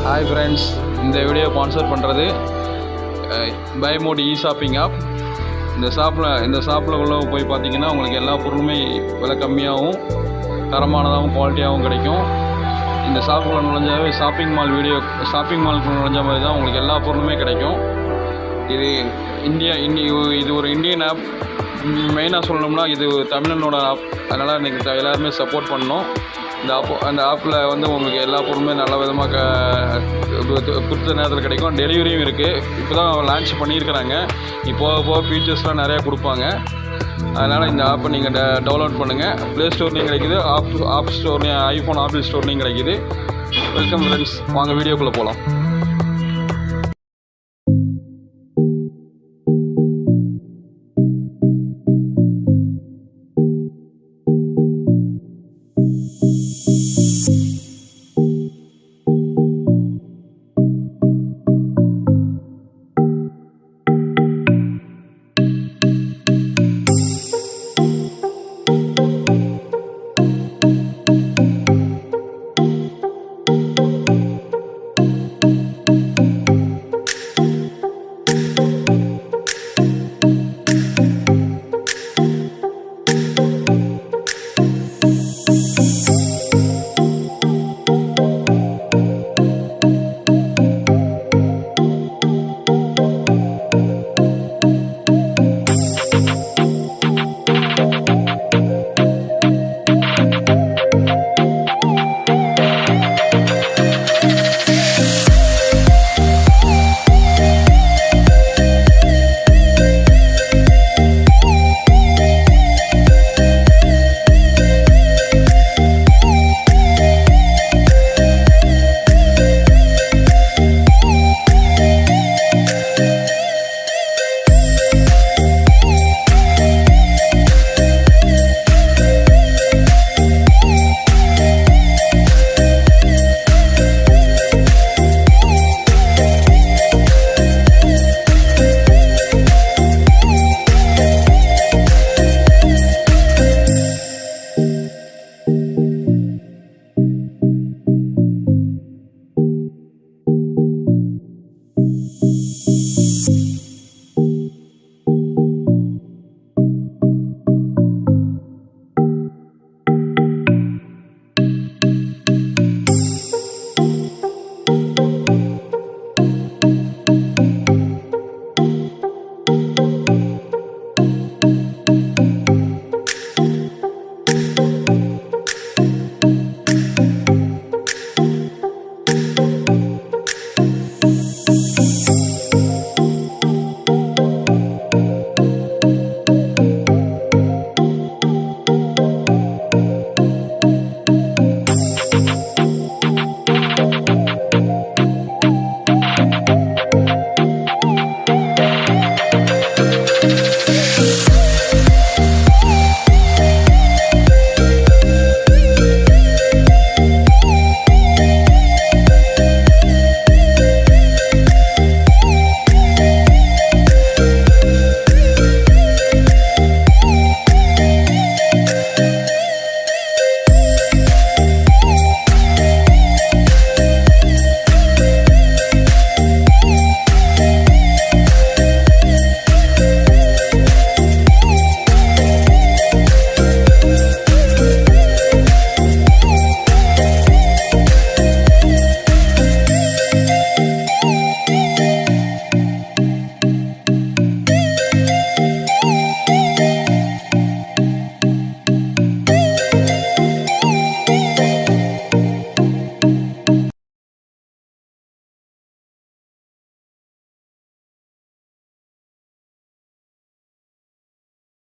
Hi friends, இந்த video sponsor பண்ணுறது by mode shopping app. இந்த ஷாப்பில் உள்ள போய் பார்த்தீங்கன்னா உங்களுக்கு எல்லா பொருளுமே விலை கம்மியாகவும் தரமானதாகவும் குவாலிட்டியாகவும் கிடைக்கும். இந்த ஷாப்புக்குள்ள நுழைஞ்சாவே ஷாப்பிங் மாலுக்கு நுழைஞ்ச மாதிரி தான் உங்களுக்கு எல்லா பொருளுமே கிடைக்கும். இது இது ஒரு இந்தியன் ஆப். மெயினாக சொல்லணும்னா இது தமிழனோட ஆப். அதனால் நீங்கள் எல்லாருமே சப்போர்ட் பண்ணணும். அந்த ஆப்பில் வந்து உங்களுக்கு எல்லா பொருளுமே நல்ல விதமாக குறித்த நேரத்தில் கிடைக்கும். டெலிவரியும் இருக்குது. இப்போ தான் லான்ச் பண்ணியிருக்கிறாங்க. போக ஃபீச்சர்ஸ்லாம் நிறையா கொடுப்பாங்க. அதனால் இந்த ஆப்பை நீங்கள் டவுன்லோட் பண்ணுங்கள். ப்ளே ஸ்டோர்லேயும் கிடைக்குது, ஆப் ஸ்டோர்லேயும், ஐஃபோன் ஆப்பிள் ஸ்டோர்லேயும் கிடைக்குது. வெல்கம் ஃப்ரெண்ட்ஸ், வாங்க வீடியோக்குள்ளே போகலாம்.